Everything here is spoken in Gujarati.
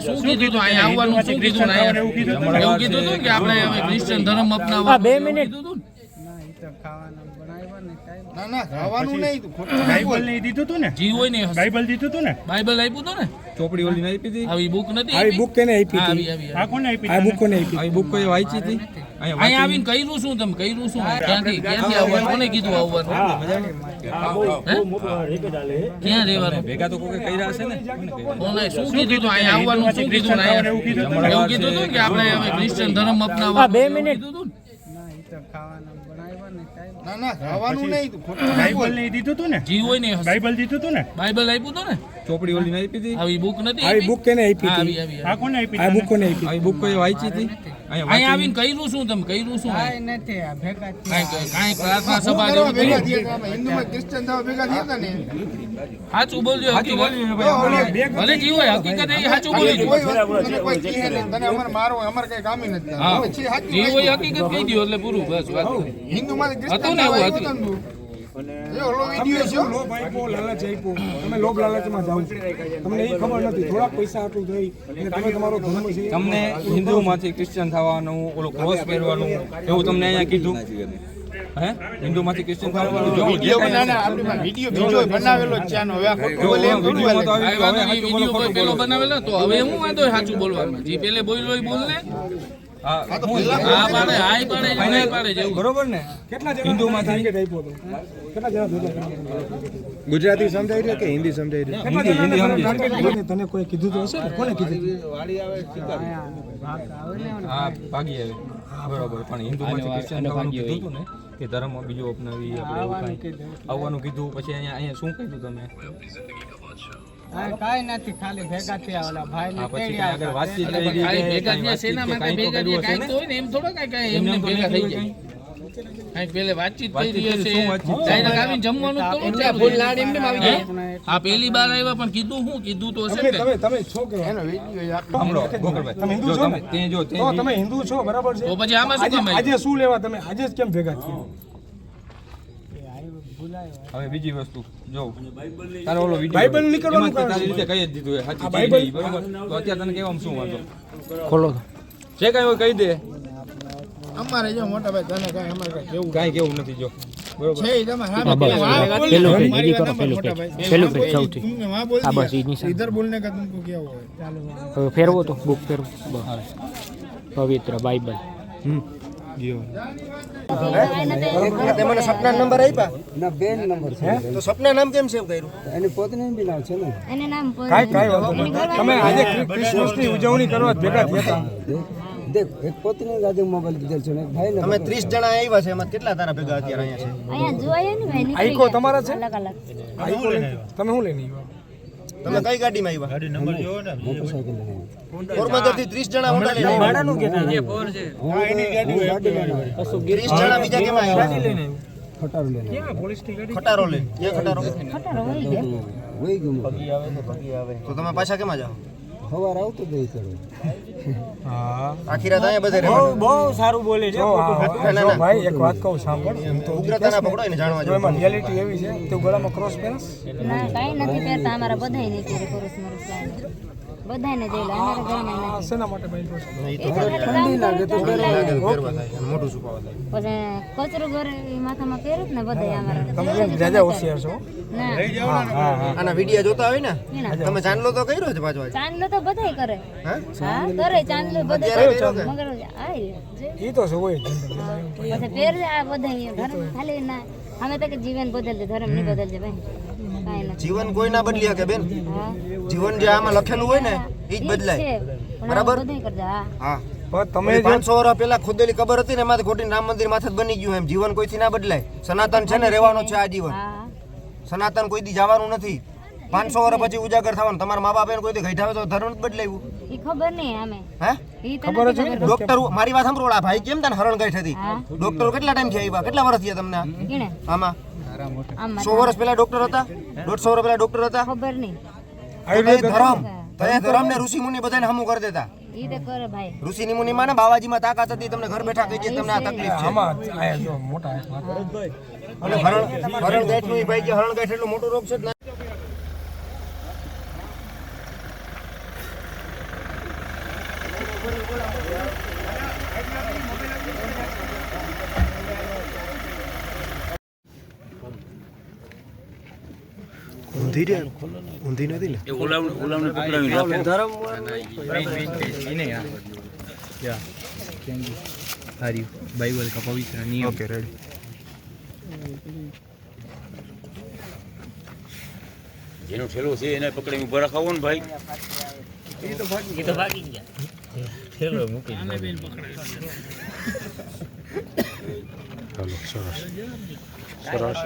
શું કીધું હતું અહીંયા આવવાનું? શું કીધું ને એવું કીધું હતું કે આપણે હવે ક્રિશ્ચિયન ધર્મ અપનાવવા 2 મિનિટ કીધું ના ના ખાવાનું નહીં, બાઇબલ નહીં દીધું તું ને, જી હોય ને બાઇબલ દીધું તું ને, બાઇબલ આપ્યું હતું ને, ચોપડી ઓલી નહીં આપી હતી, આવી બુક નથી આવી બુક કેને આપી હતી? આ કોને આપી? આ બુક કોને આપી? આવી બુક કોઈ વાંચી હતી? અહીંયા આવીને કર્યું શું તમે? કર્યું શું? ક્યાંથી આવવાનું? કોને કીધું આવવાનું? ક્યાં રહેવાનું? ભેગા તો કોઈ કર્યા હશે ને. કોને શું કીધું હતું અહીંયા આવવાનું? શું કીધું ને એવું કીધું હતું કે આપણે હવે ક્રિશ્ચિયન ધર્મ અપનાવવા 2 મિનિટ કીધું હતું ના ના ખાવાનું નહીં, બાઇબલ નહીં દીધું તું ને, જી હોય ને બાઇબલ દીધું તું ને, બાઇબલ આપ્યું હતું ને, ચોપડી ઓલી નહીં આપી હતી, આવી બુક નથી આવી બુક કેને આપી હતી? આ કોને આપી? આ બુક કોને આપી? આવી બુક કોઈ વાંચી હતી? અહીંયા આવીને કર્યું શું તમે? કર્યું શું? કાંઈ પ્રાર્થના સભા જેવું ભેગા કર્યું? થયા હતા, હિન્દુમાં ક્રિશ્ચિયન થવા ભેગા થયા હતા ને. સાચું બોલજો, હકીકત ભલે જી હોય હકીકત એ સાચું બોલી કોઈ વસ્તુ તને કોઈ કહે નહીં, તને અમારે મારો અમારે કઈ કામ નથી. હા હવે છે સાચું જી હોય હકીકત કહી દો એટલે પૂરું, બસ વાત. હિન્દુમાંથી હતું ક્રિશ્ચિયન ને એવું થવા હતું. આવ્યું હતું. એ ઓલો વિડિયો છે. લોભ આપ્યો, લાલચ આપ્યો, તમે લોભ લાલચમાં જાઓ છો. તમને એ ખબર નથી, થોડા પૈસા આટલું થઈ અને તમે તમારો ધર્મ છે. તમને હિન્દુમાંથી ક્રિશ્ચિયન થવાનું, ઓલો ક્રોસ પહેરવાનું એવું તમને અહીંયા કીધું? હે હિન્દુમાંથી ક્રિશ્ચિયન થવાનું જો વિડિયો આપણી વિડિયો બીજો બનાવેલો છે આનો. હવે આ ખોટું બોલે એમ થોડું હાલે. વિડીયો કોઈ પેલો બનાવેલો તો હવે હું વાંધો સાચું બોલવામાં? જે પેલે બોલ્યો એ બોલ ને. હા પાડે, હાય પાડે, નહીં પાડે જેવું. બરોબર ને? કેટલા જણા હિન્દુમાંથી ટાર્ગેટ આપ્યો હતો? કેટલા જણા ભેગા કર્યા? ગુજરાતી સમજાઈ રહ્યા કે હિન્દી સમજાઈ રહ્યા? કેટલા જણા ટાર્ગેટ કર્યું? તને કોઈ કીધું તો હશે ને? કોને કીધું? હા ભાગી આવે બરોબર, પણ હિન્દુમાંથી ક્રિશ્ચિયન થવાનું કીધું હતું ને કે ધર્મ બીજો અપનાવી આપણે એવું કાંઈ આવવાનું કીધું. પછી અહીંયા શું કીધું તમે? કાઈ નથી, ખાલી ભેગા થયા ઓલા ભાઈ ને પછી આગળ વાતચીત થઈ ગઈ કાંઈ ભેગા થયા શેના માટે ભેગા થયા? કાંઈક તો હોય ને, એમ થોડો કાંઈ એમને ભેગા થઈ જાય. કાંઈક પેલે વાતચીત થઈ રહી હશે, ડાયરેક્ટ આવીને જમવાનું તો છે. ફૂલ લાડ એમને આવી જાય. આ પહેલી બાર આવ્યા પણ કીધું શું કીધું તો હશે ને. તમે છો કે એનો વિડિયો સાંભળો ગોકળભાઈ, તમે હિન્દુ છો ને? તો તમે હિન્દુ છો, બરાબર છે. તો પછી આમાં શું કામ આજે શું લેવા તમે આજે જ કેમ ભેગા થયા? હવે બીજી વસ્તુ જો તારો ઓલો વિડિયો બાઇબલ નીકળવાનું કારણ તારી રીતે કહી જ દીધું હે સાચી બાઇબલ ચીજ બરોબર. તો અત્યારે તને કેવામાં શું વાંધો? ખોલો જે કાંઈ હોય કહી દે, અમારે જો મોટા ભાઈ તને કઈ અમારે કઈ કેવું કાંઈ કેવું નથી જો બરોબર. છે. તમે સામે इधर बोलने का तुमको क्या हुआ है? फेरवो तो बुक फेरवो पवित्र बाइबल મને સપના નંબર આપ્યા ના બેન નંબર છે તો સપના નામ કેમ સેવ કર્યું? એની પોતાને બી નામ છે ને. એને નામ કાંઈ વાંધો નહીં. તમે આજે ક્રિસમસની ઉજવણી કરવા ભેગા થયા હતા. દેખ એક પોતાને ગાડી મોબાઈલ દીધેલ છે ને એક ભાઈ ને. તમે 30 જણા આવ્યા છે, એમાં કેટલા તારા ભેગા અત્યારે અહીંયા છે? અહીંયા જોયા ને ભાઈ નીકળી આઈકો તમારા છે? અલગ અલગ આઈકો લઈને તમે શું લઈને આવ્યા? તમે કઈ ગાડીમાં આવ્યા? ગાડી નંબર જોવો ને. મોટરસાઇકલ લઈને. પોરબંદર થી 30 જણા હોન્ડા લઈને આવ્યા. ભાડાનું કે જે પોર છે એની ગાડી લઈને. 30 જણા બીજા કેમાં આવ્યા? ખટારો લઈને. ખટારો લઈને. એ ખટારો ખટારો હોય ગયા વહી ગયું. તો તમે પાછા કેમાં જાઓ? સવાર આવતો તો એ કરો. આખી રાત અહીંયા બધે રહેવાનું. બહુ સારું બોલે છે. ના, ના. ભાઈ એક વાત કહું સાંભળ. તો ઉગ્રતાના પકડો એને જાણવા જો જેવું. એમાં રિયાલિટી એવી છે તો ગળામાં ક્રોસ પહેરસ ના કાઈ નથી પહેરતા અમારા બધાય નહીં પહેરે પુરુષ મરુષ કાંઈ. બધાયને જઈલા અમારા ઘરમાં નથી. શેના માટે બાંધ્યો છે? એ તો કામ કરે તો ઠંડી લાગે. પહેરવા થાય અને મોઢું સુકાવા થાય. પછી કચરું ઘરે ઈ માથામાં પહેરે જ ને બધાય અમારા. તમે જાજા હોશિયાર છો. ના આના વિડિયા જોતા હોય ને એના. તમે ચાંદલો તો કર્યો છે પાછો આજે? ચાંદલો તો બધાય કરે. હા? હા કરે ચાંદલો બધાય અત્યારે કરે. કર્યો કે? મગર આ રે જે ઈ તો છે હોય જ. પછી પહેરે આ બધાય ધર્મ ખાલી ના અમે તો કે જીવન બદલજે ધર્મ નહીં બદલજે ભાઈ કાંઈ નથી. જીવન કોઈ ના બદલી શકે બેન. હા જીવન જે આમાં લખેલું હોય ને ઈ જ બદલાય. બરાબર? બધાય કરજે હા હા. પણ તમે તમે જે 500 વર્ષ પહેલા ખોદેલી કબર હતી ને એમાંથી ખોટી રામ મંદિર માથે જ બની ગયું. એમ જીવન કોઈથી ના બદલાય. સનાતન છે ને રહેવાનો છે આ જીવન. હા સનાતન કોઈ દી જવાનું નથી. 500 વર્ષ પછી ઉજાગર થવાનું. તમારા મા બાપ એને કોઈ દી ગઈઢાવે તો ધર્મ જ બદલાયું. ઈ ખબર નહીં અમે હે? ઈ તો ખબર જ નથી હોય. ખબર. ડોક્ટર મારી વાત સાંભળો. આ ભાઈ કેમ તને હરણ ગાંઠ હતી? હા. ડોક્ટર કેટલા ટાઈમ થી આવ્યા? કેટલા વર્ષ થયા તમને કીને આમાં? આમ 100 વર્ષ પહેલા ડોક્ટર હતા? 150 વર્ષ પહેલા ડોક્ટર હતા? ખબર નહીં તો કઈ ધર્મ તો એ ધર્મ ને ઋષિ મુનિ બધાને હમું કરી દેતા. ઈ તો કરે ભાઈ ઋષિ મુનિ માં ને બાવાજીમાં તાકાત હતી. તમને ઘર બેઠા કહી દે તમને આ તકલીફ છે. આમાં આયા જો મોટા અને હરણ ગાંઠ નું ભાઈ કે હરણ ગાંઠ એટલો મોટો રોગ છે જ ના. ઊંધી નથી ને બાઇબલ કા પવિત્ર નિયમ ઓકે રેડી જેનો ઠેલો છે એને પકડી ઉભા રખાવો ને ભાઈ. એ તો ભાગી ગયા ઠેલો મૂકી આને બેન પકડાય ચાલો સરસ સરસ